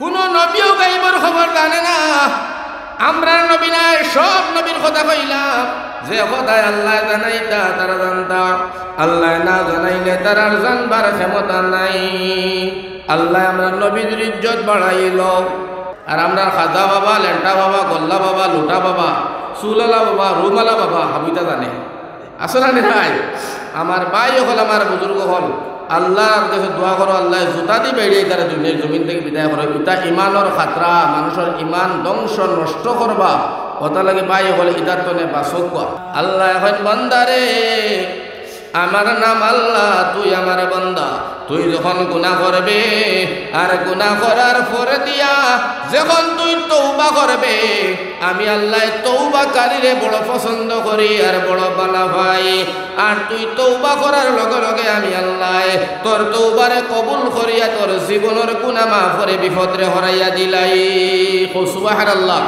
কোন নবীও গাইবর খবর জানে না। আমরা নবী নাই, সব নবীর কথা কইলাম যে কথায় আল্লাহ জানাইতা তারা জানতা, আল্লাহ না জানাইলে তারার জানবার ক্ষমতা নাই। আল্লাহ আমরা নবীর ইজ্জত বাড়াইল। আর আমরা খাজা বাবা, লেন্টা বাবা, গোল্লা বাবা, লুটা বাবা, সুলালা বাবা, রুমালা বাবা হাবিতা জানে আসলে নাই। আমার ভাই হল, আমার বুজুর্গ হল, আল্লাহর কাছে দোয়া করো আল্লাহ জুতা দি বেরিয়ে তারা দুনিয়ার জমিন থেকে বিদায় করো। ইতা ইমানের খাতরা, মানুষের ইমান ধ্বংস নষ্ট করবা, কথা লাগে ভাই হল ইদার তনে বাসক। আল্লাহ এখন বান্দারে, আমার নাম আল্লাহ, তুই আমার বান্দা। তুই যখন গুনাহ করবে আর গুনাহ করার পরে দিয়া যখন তুই তওবা করবে, আমি আল্লাহ তওবাকারীরে বড় পছন্দ করি আর বড় ভালো পাই। আর তুই তওবা করার লগে লগে আমি আল্লাহ তোর তওবারে কবুল করিয়া তোর জীবনের গুনাহ মাফ করে বিপদরে হরাইয়া দিলাই। সুবহানাল্লাহ।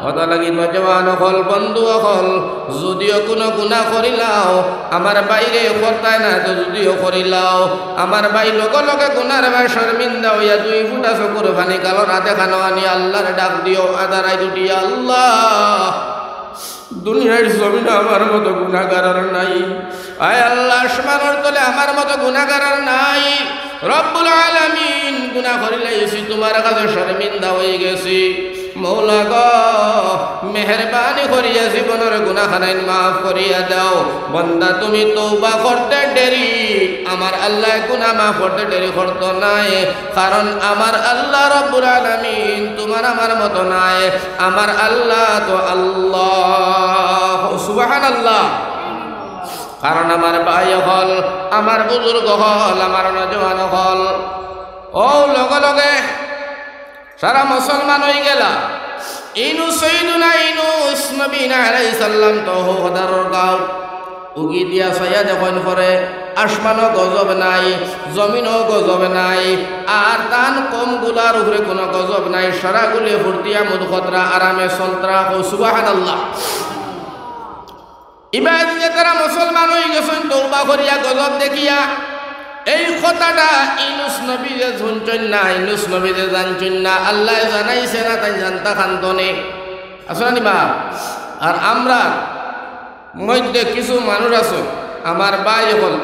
কথা লাগি নজওয়ান হল, বন্ধু হল, যদিও কোনো গুনাহ করিলাও আমার বাইরে করতায় না, তো যদিও করিলাও আমার বাই লগে লগে গুনার ভাই শর্মিন্দা হইয়া দুই ফুটা চকুর পানি কালো রাতে খানো আনি আল্লাহর ডাক দিও আদারাই দুটি, আল্লাহ দুনিয়ার জমিনে আমার মতো গুনাহগার নাই। আয় আল্লাহ আসমানের তলে আমার মতো গুনাহগার নাই। রব্বুল আলামিন, গুনাহ করিলাইছি তোমার কাছে শর্মিন্দা হয়ে গেছি। মৌলা গো মেহরবানি করিয়া জীবনের গুনাহখানাইন মাফ করিয়া দাও। বান্দা তুমি তওবা করতে দেরি, আমার আল্লাহ গুনাহ মাফ করতে দেরি করতো নাই। কারণ আমার আল্লাহ রব্বুল আলামিন তোমার আমার মতো নাই। আমার আল্লাহ তো আল্লাহ। সুবহানাল্লাহ। কারণ আমার ভাই হল, আমার বুজুর্গ হল, আমার নজওয়ান হল, ও লগে লগে সারা মুসলমান হয়ে গেলা। ইনুস সৈয়দুনা ইনুস নবী আলাইহিস সালাম তো হদারর গাঁও উগি দিয়া ছায়া দেখুন পরে আসমানও গজব নাই, জমিনও গজব নাই, আর তান কম গুলার উপরে কোনো গজব নাই। সারাগুলি ফুর্তিয়া মুদখতরা আরামে সন্ত্রা। ও সুবহানাল্লাহ। ইবাদ যে তারা মুসলমান হয়ে গেছেন তওবা করিয়া গজব দেখিয়া। এই কথাটা ইনুস নবী যে শুনছেন না, ইনুস নবী যে জানছেন না, আল্লাহ জানাইছে না, তাই জানতা খান্তনে আসলে নিবা। আর আমরা মধ্যে কিছু মানুষ আছে, আমার ভাই হল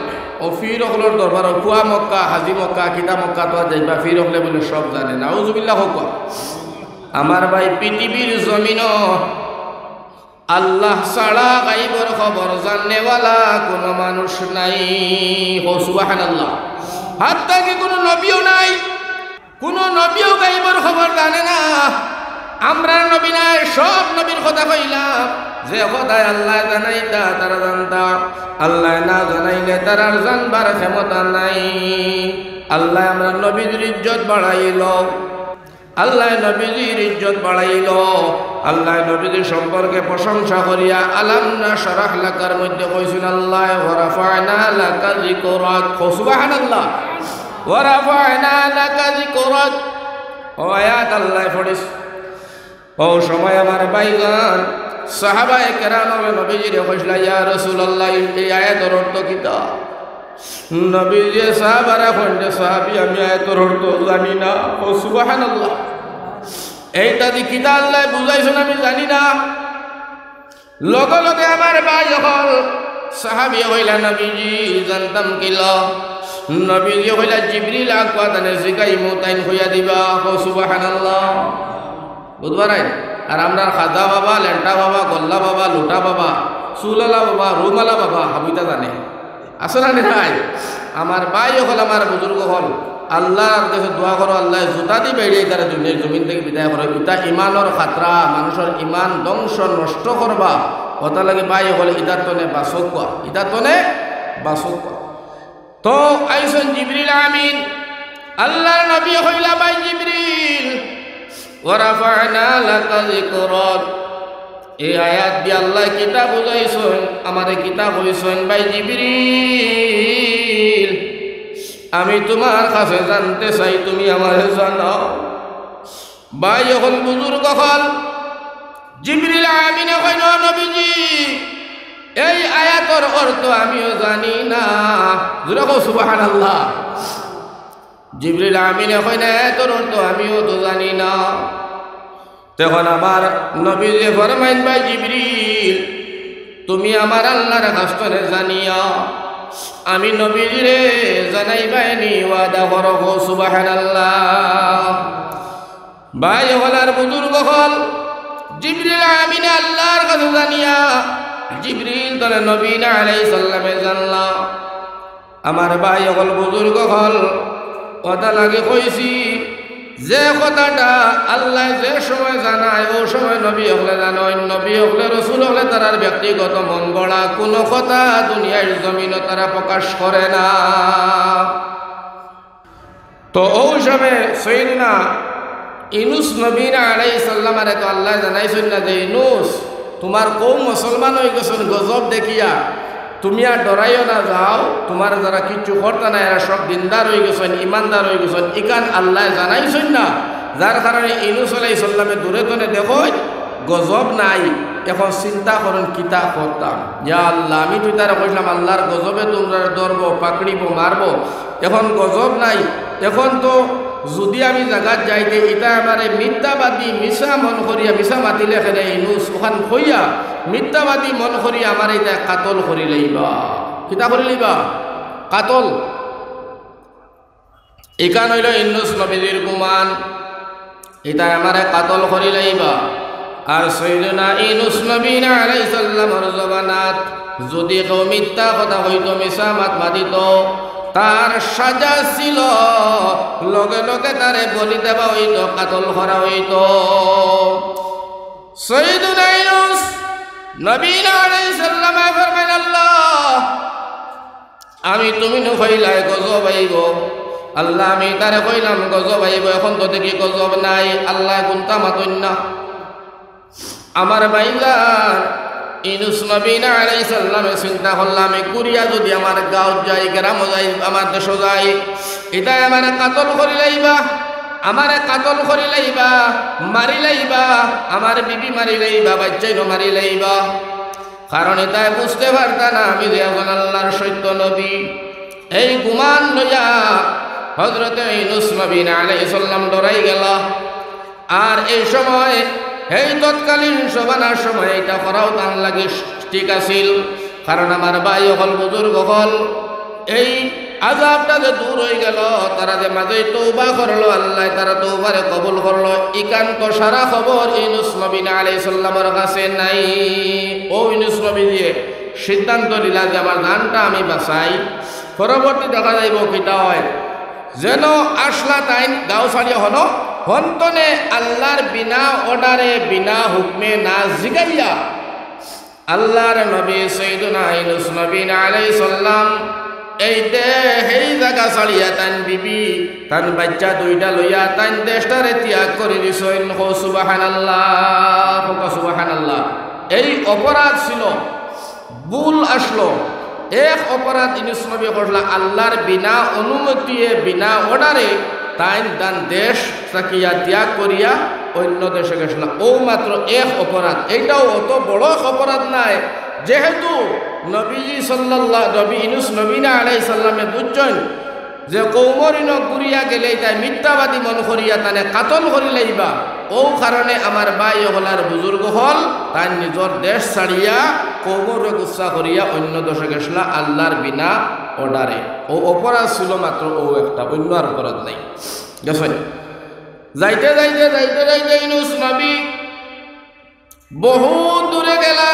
ও ফির হকলের দরবার কুয়া মক্কা, হাজি মক্কা, কিতা মক্কা তো যাইবা, ফির হকলে বলে সব জানে না। নাউজুবিল্লাহ হোক। আমার ভাই পৃথিবীর জমিন আল্লাহ ছাড়া গাইবর খবর জাননেওয়ালা কোনো মানুষ নাই। ও সুবহানাল্লাহ। হাত্তা কি কোনো নবীও নাই, কোনো নবীও গাইবর খবর জানে না। আমরা নবী নাই, সব নবীর কথা কইলাম যে কথায় আল্লাহ জানাইতা তারা জানতা, আল্লাহ না জানাইলে তারার জানবার ক্ষমতা নাই। আল্লাহ আমরা নবীর ইজ্জত বাড়াইল, আল্লাহ নবীজির ইজ্জত বাড়াইল। আল্লাহ নবীজির সম্পর্কে প্রশংসা করিয়া আলাম নাশরাহ লাকার মধ্যে কইছেন আল্লাহ ওয়া রাফা'না লাকা যিকরাক। সুবহানাল্লাহ। ওয়া রাফা'না লাকা যিকরাক। ও আয়াত আল্লাহ পড়িস। ও সময় আমার ভাইজান সাহাবায়ে কেরাম নবীজিরে কইলা ইয়া রাসূলুল্লাহ, এই আয়াতের অর্থ কিতা? নবীজি সাহাবারা কইলে সাহাবী আমি আয়াতের অর্থ জানি না। ও সুবহানাল্লাহ। এইটা দি কিতা আল্লাহ বুঝাইছেন আমি জানি না। লগে লগে আমার ভাই হল সাহাবী হইলা নবীজি জানতাম কিলা। নবীজি হইলা জিবরিল আকওয়াতানে জিগাইমু তাইন হইয়া দিবা। ও সুবহানাল্লাহ। বুঝবার। আর আমরা খাজা বাবা, লেন্টা বাবা, গোল্লা বাবা, লুটা বাবা, সুলালা বাবা, রুমালা বাবা হাবিতা জানে আসলে নাই। আমার ভাই হল, আমার বুজুর্গ হল, আল্লাহর কাছে দোয়া করো আল্লাহ জুতা দি বেরিয়ে তারা দুনিয়ার জমিন থেকে বিদায় করো। ইতা ইমানের খাতরা, মানুষের ইমান ধ্বংস নষ্ট করবা, কথা লাগে ভাই হল ইদার তনে বাসক, ইদার তনে বাসক। তো আইসন জিবরিল আমিন, আল্লাহর নবী হইলা ভাই জিবরিল। ওয়া রাফা'না লাকা যিকরাক। এই আয়াত দিয়ে আল্লাহ কিতাব বুঝাইছেন, আমারে কিতাব হইছেন ভাই জিবরিল আমি তোমার কাছে জানতে চাই, তুমি আমারে জানাও। ভাই হল বুজুর্গ হল জিবরিল আমিন কইল নবীজি এই আয়াতের অর্থ আমিও জানি না। জোরে কও সুবহানাল্লাহ। জিবরিল আমিনে কই না তোর তো আমিও তো জানি না। তখন আমার নবীজি ফরমাইন ভাই জিবরিল তুমি আমার আল্লাহর কাছে জানিয়া আমি নবীজিরে জানাইবাইনি ওয়াদা করো সুবহানাল্লাহ। ভাই হলার বুজুর্গ হল জিবরিল আমিনে আল্লাহর কাছে জানিয়া জিবরিল তলে নবী আলাইহিস সালামে জানলা। আমার ভাই হল বুজুর্গ হল কথা লাগে কইছি যে কথাটা আল্লাহ যে সময় জানায় ও সময় নবী হলে জানায়, নবী হলে রসুল হলে তারার ব্যক্তিগত মন গড়া কোনো কথা দুনিয়ার জমিনও তারা প্রকাশ করে না। তো ওই সময় সৈয়দনা ইউনুস নবী আলাইহিস সালামের তো আল্লাহ জানাইছেন না যে ইউনুস তোমার কৌম মুসলমান হয়ে গেছেন গজব দেখিয়া তুমি আর ডরাইও না যাও, তোমার যারা কিচ্ছু করতে না এরা সব দিনদার হয়ে গেছেন ইমানদার হয়ে গেছেন ইকান আল্লাহ জানাইছেন না। যার কারণে ইউনুস আলাইহিস সালামে দূরে দূরে দেখো গজব নাই। এখন চিন্তা করেন কিতা করতাম, ইয়া আল্লাহ আমি তুই তারা কইলাম আল্লাহর গজবে তোমরা ধরব পাকড়িব মারব, এখন গজব নাই। এখন তো যদি আমি জায়গাত যাইতে এটা আমার মিথ্যাবাদী মিশা মন করিয়া মিশা মাতিলে খেলে ইনুস ওখান খইয়া মিথ্যাবাদী মন করিয়া আমার এটা কাতল করি লইবা। কিতা করি লইবা? কাতল। এখান হইল ইউনুস নবীর গুমান, এটা আমারে কাতল করি লইবা। আর সৈয়দনা ইউনুস নবী আলাইহিস সালামের জবানাত যদি কেউ মিথ্যা কথা হইতো মিশা মাত মাতিত তার সাজা ছিল লগে লগে তারে বলি দেওয়া হইতো, কাতল করা হইতো। সৈয়দনা ইউনুস নবী আলাইহিস সালাম ফরমান আল্লাহ আমি তুমি নকইলাই গজব আইব, আল্লাহ আমি তারে কইলাম গজব আইব, এখন তো দেখি গজব নাই, আল্লাহ কোনটা মাতন না। আমার ভাইজান ইউনুস নবী আলাইহিস সালামে চিন্তা করলাম কুরিয়া যদি আমার গাঁও যাই গ্রাম যাই আমার দেশ যাই এটা আমার কাতল করি লাইবা, আমার কাতল করি লাইবা মারি লাইবা, আমার বিবি মারি লাইবা বাচ্চাইও মারি লাইবা। কারণ এটাই বুঝতে পারতা না আমি যে এখন আল্লাহর সত্য নবী। এই গুমান লইয়া হযরতে ইউনুস নবী আলাইহিস সালাম ডরাই গেল। আর এই সময় এই তৎকালীন সবানার সময় এটা করাও তার লাগে ঠিক আছিল। কারণ আমার ভাই হল বুজুর্গ হল এই আযাবটা যে দূর হয়ে গেল, তারা যে মাঝে তওবা করলো আল্লাহ তারা তওবারে কবুল করলো, একান্ত সারা খবর ইউনুস নবী আলাইহিস সালামের কাছে নাই। ও ইউনুস নবী দিয়ে সিদ্ধান্ত নিলা যে আমার জানটা আমি বাঁচাই। পরবর্তী দেখা যাইব কিটা হয় যেন আসলা তাইন গাঁও ছাড়িয়া হলো হন্তনে আল্লাহর বিনা অর্ডারে বিনা হুকমে না জিগাইয়া আল্লাহর নবী সৈয়দনা ইউনুস নবী আলাইহিস সালাম এই এই জায়গা ছাড়িয়া তান বিবি তান বাচ্চা দুইটা লইয়া তান দেশটারে ত্যাগ করে দিছেন। সুবহানাল্লাহ, সুবহানাল্লাহ। এই অপরাধ ছিল, ভুল আসলো, এক অপরাধ ইউনুস নবী করলা আল্লাহর বিনা অনুমতিয়ে বিনা অর্ডারে তাই দান দেশ চাকিয়া ত্যাগ করিয়া অন্য দেশে গেছিল। ও মাত্র এক অপরাধ, এইটাও অত বড় অপরাধ নাই। যেহেতু নবীজি সাল্লাল্লাহু নবী ইউনুস নবী আলাইহিস সালামে বুঝছেন যে কৌমরিন ঘুরিয়া গেলে তাই মিথ্যাবাদী মন করিয়া তানে কাতল করি লাইবা, ও কারণে আমার ভাই হলার বুজুর্গ হল তাই নিজের দেশ ছাড়িয়া কৌমরে গুচ্ছা করিয়া অন্য দেশে গেছিল আল্লাহর বিনা অর্ডারে। ও অপরাধ ছিল মাত্র ও একটা, অন্য আর অপরাধ নাই। দেখেন যাইতে যাইতে যাইতে যাইতে ইউনুস নবী বহু দূরে গেলা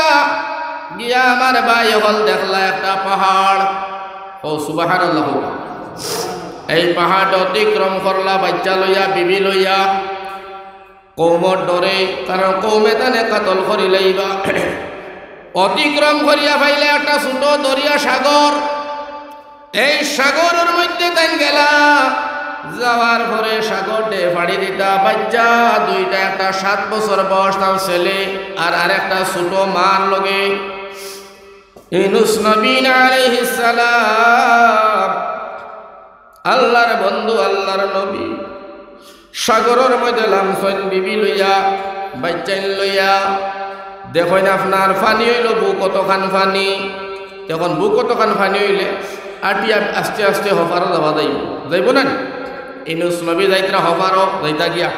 গিয়া আমার ভাই হল দেখলা একটা পাহাড়। ও সুবহানাল্লাহ। এই পাহাড় অতিক্রম করলা বাচ্চা লইয়া বিবি লইয়া কৌমর ডরে, কারণ কৌমে তানে কাতল করি লাইবা। অতিক্রম করিয়া পাইলে একটা ছোট দরিয়া সাগর, এই সাগরের মধ্যে তাই গেলা। যাওয়ার পরে সাগর ডে ফাড়ি দিতা বাচ্চা দুইটা, একটা 7 বছর বয়স তার ছেলে আর আরেকটা ছোট মার লগে। ইউনুস নবী আলাইহিস সালাম আল্লাহর বন্ধু আল্লাহর নবী সাগরের মধ্যে লামছেন বিবি লইয়া বাচ্চাইন লইয়া। দেখেন আপনার পানি হইল বুক কতখান পানি, তখন বুক কতখান পানি হইলে আটিয়া আস্তে আস্তে হফারও যাওয়া যাইব না। ইনুস নবী যাইতরা হবারও যাইতা গিয়া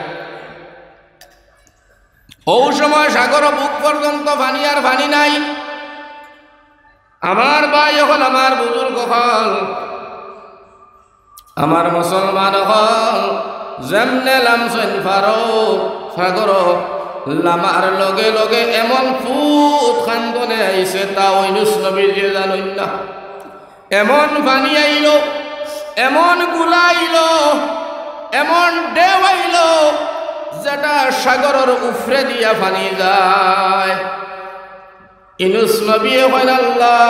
ও সময় সাগর বুক পর্যন্ত পানি আর পানি নাই। আমার ভাই হল, আমার বুজুর্গ হল, আমার মুসলমান হল, যেমনে লামছেন ফারুক সাগর লামার লগে লগে এমন ফুট খান্দনে আইছে তা ইউনুস নবী যে জানেন না। এমন পানি আইল, এমন গুলা আইল, এমন ঢেউ আইল যেটা সাগরের উফরে দিয়া পানি যায়। ইউনুস নবী কইল আল্লাহ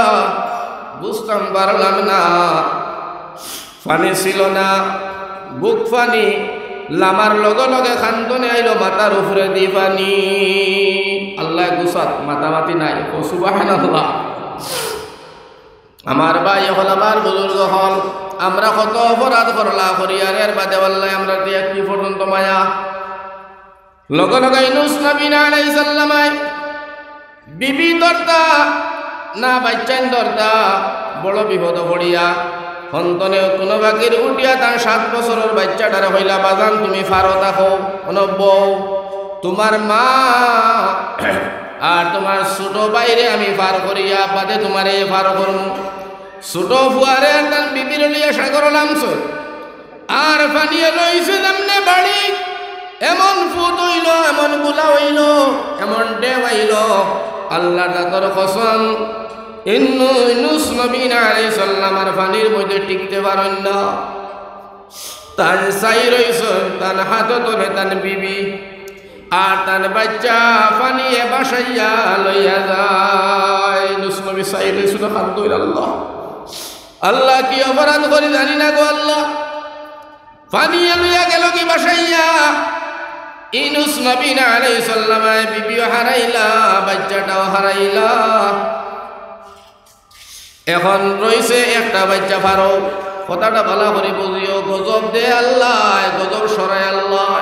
বুঝতাম পারলাম না, পানি ছিল না, বুক পানি, লামার লগে লগে খান্দনে আইল মাথার উপরে দি পানি। আল্লাহ গুসাত মাতামাতি নাই, ও সুবহানাল্লাহ। আমার ভাই হল, আমার বুজুর্গ হল, আমরা কত অপরাধ করলা করি আর এর বাদে আল্লাহ আমরা দিয়া কি পর্যন্ত মায়া। লগে লগে ইউনুস নবী আলাইহিস সালাম বিবি দরদা না বাচ্চান দরদা বড় বিপদ পড়িয়া সন্তানে কোনো বাকির উঠিয়া তার 7 বছরের বাচ্চাটারে হইলা বাজান তুমি ফারো থাকো বউ, তোমার মা আর তোমার ছোট বাইরে আমি ফার করিয়া বাদে তোমার এই ফার করম। ছোট ফুয়ারে তার বিবির লিয়া সাগর নামছ আর পানিয়ে লইছে যেমনে বাড়ি, এমন ফুট হইল, এমন গুলা হইল, এমন ঢেউ হইল, আল্লাহর জাতর কসম ইউনুস নবী আলাইহিস সালামের পানির মধ্যে টিকতে পারেন না। তার চাই রইছে তার হাত ধরে তার বিবি আর তার বাচ্চা পানিয়ে বাসাইয়া লইয়া যায়। ইউনুস নবী চাই রইছে না হাত ধরে। আল্লাহ আল্লাহ কি অপরাধ করি জানি না গো আল্লাহ, পানিয়ে লইয়া গেল কি বাসাইয়া। ইউনুস নবী আলাইহিস সালাম বিবিও হারাইলা, বাচ্চাটাও হারাইলা। এখন রয়েছে একটা বাচ্চা ফারো। কথাটা ভালো করে বুঝিও, গজব দে আল্লাহ, গজব সরাই আল্লাহ।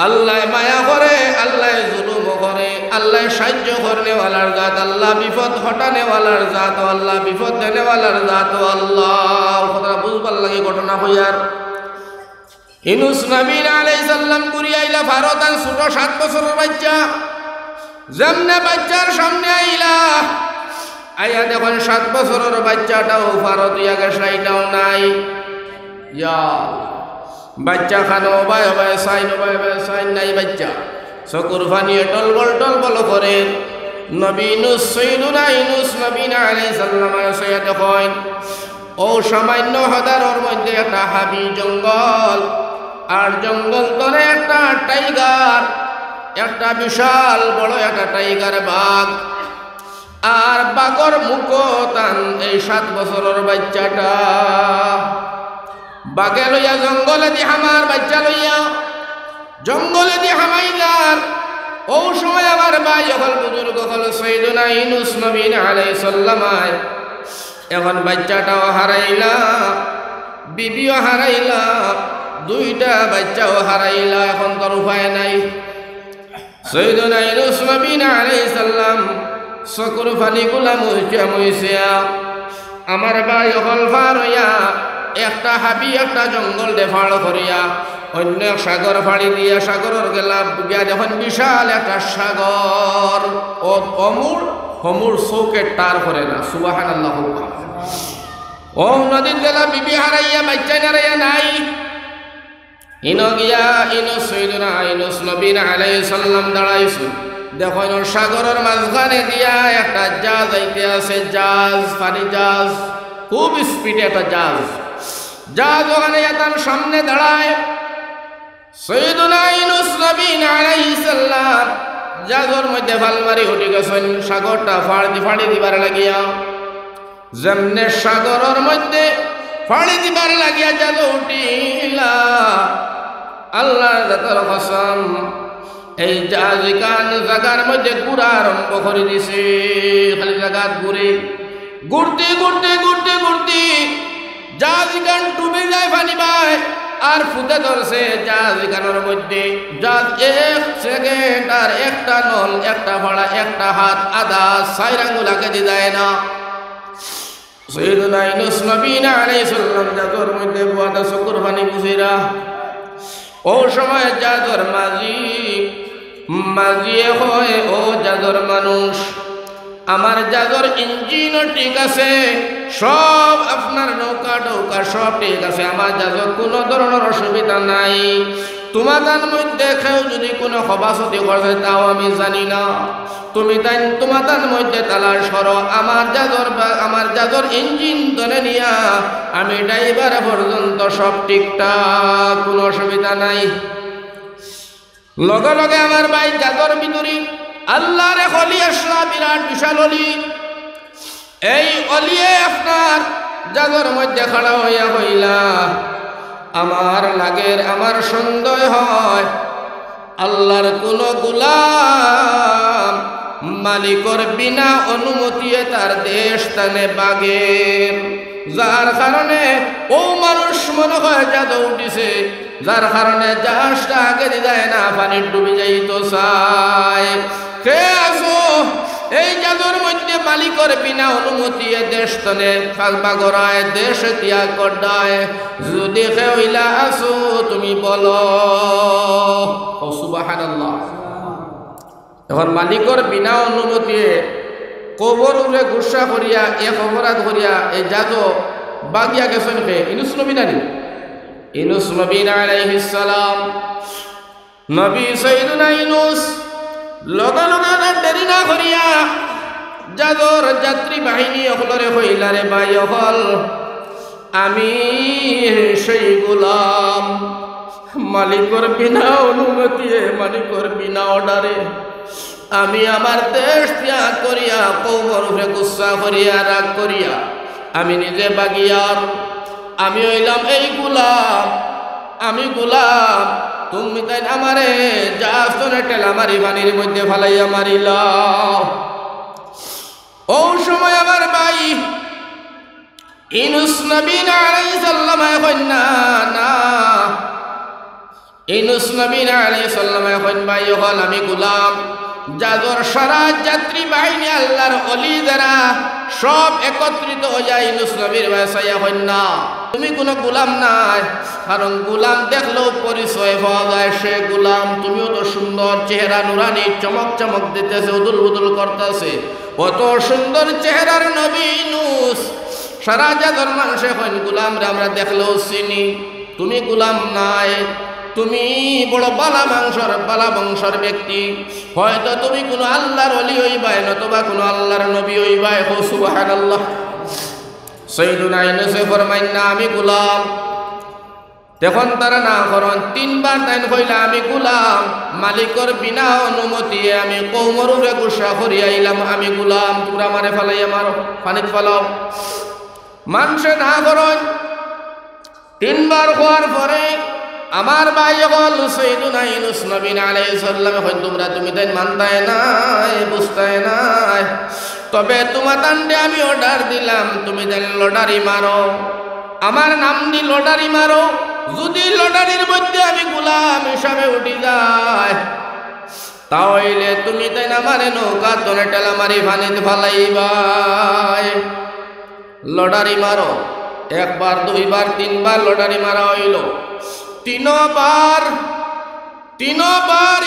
আল্লাহ মায়া করে, আল্লাহ জুলুম করে, আল্লাহ সাহায্য করনেওয়ালার জাত, আল্লাহ বিপদ হটানেওয়ালার জাত, আল্লাহ বিপদ দেনেওয়ালার জাত আল্লাহ। কথা বুঝবার লাগে ঘটনা হইয়ার। ইউনুস নবী আলাইহিস সালাম ঘুরি আইলা ফারো তার ছোট 7 বছরের বাচ্চা, যেমনে বাচ্চার সামনে আইলা আইয়া দেখুন 7 বছরের বাচ্চাটাও ফারো দিয়া গেছাইটাও নাই। বাচ্চা খানো বাই বাই সাইন নাই, বাচ্চা চকুর ফানিয়ে টলবল করে। নবী ইউনুস সৈয়দুনা ইউনুস নবী আলাইহিস সালাম সৈয়দ দেখুন ও সামান্য হদারর মধ্যে একটা হাবি জঙ্গল, আর জঙ্গল তরে একটা টাইগার, একটা বিশাল বড় একটা টাইগার বাঘ, আর বাঘর মুখ তান এই 7 বছরের বাচ্চাটা। বাঘে লইয়া জঙ্গলে দি হামার বাচ্চা লইয়া জঙ্গলে দি হামাইলার। ও সময় আমার ভাই হল, বুজুর্গ হল, সৈয়দুনা ইউনুস নবী আলাইহিস সালাম এখন বাচ্চাটাও হারাইলা, বিবিও হারাইলা, 2টা বাচ্চাও হারাইলা। এখন তোর উপায় নাই। সৈয়দুনা ইউনুস নবী আলাইহিস সালাম চকুর ফানিগুলা মুইছিয়া আমার ভাই হল ফার হইয়া একটা হাবি একটা জঙ্গল দেফাড় করিয়া অন্য সাগর ফাড়ি দিয়া সাগরের গেলা গিয়া যখন বিশাল একটা সাগর ও অমুর চৌকে টার করে না। সুবহানাল্লাহ। ও নদীর গেলা বিবি হারাইয়া বাচ্চা হারাইয়া নাই। ইনো গিয়া সৈয়দুনা ইউনুস নবী আলাইহিস সালাম দাঁড়াইছে। দেখুন সাগরের মাঝখানে দিয়া একটা জাহাজ আইতে আছে, জাহাজ, পানি জাহাজ, খুব স্পিডে একটা জাহাজ। জাহাজ ওখানে তার সামনে দাঁড়ায়। সৈয়দুনা ইউনুস নবী আলাইহিস সালাম জাহাজের মধ্যে ফাল মারি উঠে গেছেন সাগরটা ফাড়ি দিবার লাগিয়া। যেমনে সাগরের মধ্যে ফাড়ি দিবার লাগিয়া জাহাজ উঠিলা, আল্লাহর জাতের কসম এই জাহাজ কান জায়গার মধ্যে ঘুরা আরম্ভ করে দিছে। খালি জায়গাত ঘুরতে জাহাজ কান ডুবে যায় পানি পায় আর ফুটে ধরছে জাহাজ কানের মধ্যে। জাহাজ 1 সেকেন্ড আর একটা নল, একটা ভাড়া, একটা হাত, আধা 4 আঙ্গুল আগে দিয়ে যায় না। সৈয়দনা ইউনূস নবী আলাইহিস সালাম জাদুর মধ্যে বুয়াটা চকুর পানি বুঝিরা ও সময় জাদুর মাঝিয়ে হয় ও জাদুর মানুষ আমার জাদুর ইঞ্জিনও ঠিক আছে, সব আপনার নৌকা টৌকা সব ঠিক আছে, আমার জাদুর কোনো ধরনের অসুবিধা নাই। তোমাদের মধ্যে কেউ যদি কোনো খবাসতি করে তাও আমি জানি না, তুমি তাই তোমাদের মধ্যে তালাশ করো, আমার জাদুর ইঞ্জিন ধরে নিয়া আমি ড্রাইভার পর্যন্ত সব ঠিকঠাক, কোনো অসুবিধা নাই। লগে লগে আমার ভাই জাদুর ভিতরে আল্লাহর এক অলি আসলা, বিরাট বিশাল অলি। এই অলিয়ে আপনার জাদুর মধ্যে খাড়া হইয়া হইলা আমার লাগের আমার সন্দেহ হয় আল্লাহর কোন গোলাম মালিকর বিনা অনুমতিয়ে তার দেশ টানে বাগের, যার কারণে ও মানুষ মনে হয় জাদু উঠিছে, যার কারণে জাহাজটা আগে যায় না, পানির ডুবে যাইতো চায়। কে আছো এই জাদুর মধ্যে মালিকর বিনা অনুমতি দেশ তনে বাগরায়, দেশ ত্যাগ করায়, যদি কেউইলা আছো তুমি বলো সুবহানাল্লাহ। এখন মালিকর বিনা অনুমতি কবর উড়ে গুসা করিয়া এক অপরাধ করিয়া এই জাদু বাগিয়া গেছেন কে? ইউনূস নবী নানি, ইউনূস নবী আলাইহিস সালাম। নবী সাইয়্যিদুনা ইউনূস লগা লগা দেরি না করিয়া জাদুর যাত্রী বাহিনী অকলরে হইলারে ভাই অকল, আমি সেই গোলাম মালিকর বিনা অনুমতি, মালিকর বিনা অর্ডারে আমি আমার দেশ ত্যাগ করিয়া কওমের উপরে গুসা করিয়া রাগ করিয়া আমি নিজে বাগিয়ার, আমি হইলাম এই গোলাম, আমি গোলাম, তুমি তাই আমারে জাহাজে টেলা মারি পানির মধ্যে ফালাইয়া মারিলাও। ও সময় আমার ভাই ইউনূস নবী আলাইহিস সালাম কইন না না, ইউনূস নবী আলাইহিস সালাম কইন ভাই হল আমি গোলাম, জাদুর সারা যাত্রী বাহিনী আল্লাহর অলি যারা সব একত্রিত হইয়া ইউনূস নবীর ভাষায় কইন না তুমি কোনো গোলাম নাই, কারণ গোলাম দেখলেও পরিচয় পাওয়া যায় সে গোলাম, তুমিও তো সুন্দর চেহারা, নুরানি চমক চমক দিতেছে, উদুল উদুল করতেছে, কত সুন্দর চেহারার নবী ইউনূস। সারা জাদুর মানুষে কইন গোলাম রে আমরা দেখলেও চিনি, তুমি গোলাম নাই, তুমি বড় বালা বংশর ব্যক্তি, হয়তো তুমি কোনো আল্লাহর ওলি হইবাই নতুবা কোনো আল্লাহর নবী হইবাই। সুবহানাল্লাহ। সাইয়্যিদুনা ইউনূস ফরমাইন না আমি গোলাম, তখন তারা না করন তিনবার তাইন কইলা আমি গোলাম, মালিকর বিনা অনুমতি আমি কওমের উপরে গুসা করিয়া আইলাম, আমি গোলাম, তোমরা আমারে ফালাইয়া মারো, পানিত ফালাও। মানুষে না করন তিনবার হওয়ার পরে আমার ভাই বল সাইয়্যিদুনা ইউনূস নবী আলাইহিস সালাম কইন তোমরা তুমি তাই মানতায় নাই, বুঝতায় নাই, তবে তোমাদের আমি অর্ডার দিলাম তুমি যেন লটারি মারো, আমার নাম দি লটারি মারো, যদি লটারির মধ্যে আমি গোলাম হিসাবে উঠি যায় তাহলে তুমি তাই আমারে নৌকা তলে টেলা মারি পানিতে ফালাইবাই। লটারি মারো, একবার দুইবার তিনবার লটারি মারা হইল, তিনবার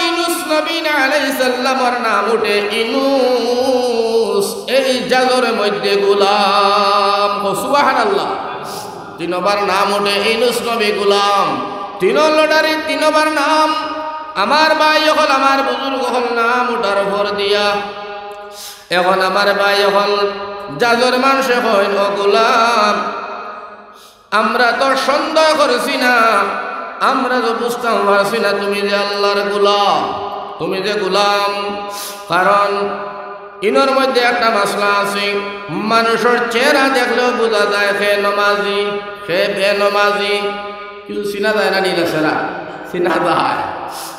ইউনূস নবী আলাইহিস সালামের নাম উঠে ইউনূস, এই জাদুর মধ্যে গোলাম। সুবহানাল্লাহ। তিনবার নাম উঠে ইউনূস নবী গোলাম, তিন লটারি তিনবার নাম আমার ভাই হল আমার বুজুর্গ হল নাম উঠার ভর দিয়া, এখন আমার ভাই হল জাদুর মানুষে হইল গোলাম, আমরা তো সন্দেহ করছি না, আমরা তো বুঝতাম পারছি না তুমি যে আল্লাহর গোলাম, তুমি যে গোলাম, কারণ ইনোর মধ্যে একটা মাসলা আছে, মানুষের চেহারা দেখলেও বোঝা যায় সে নমাজি সে বেনমাজি, কিছু চিনা যায় না, নীলা সেরা চিনা যায়।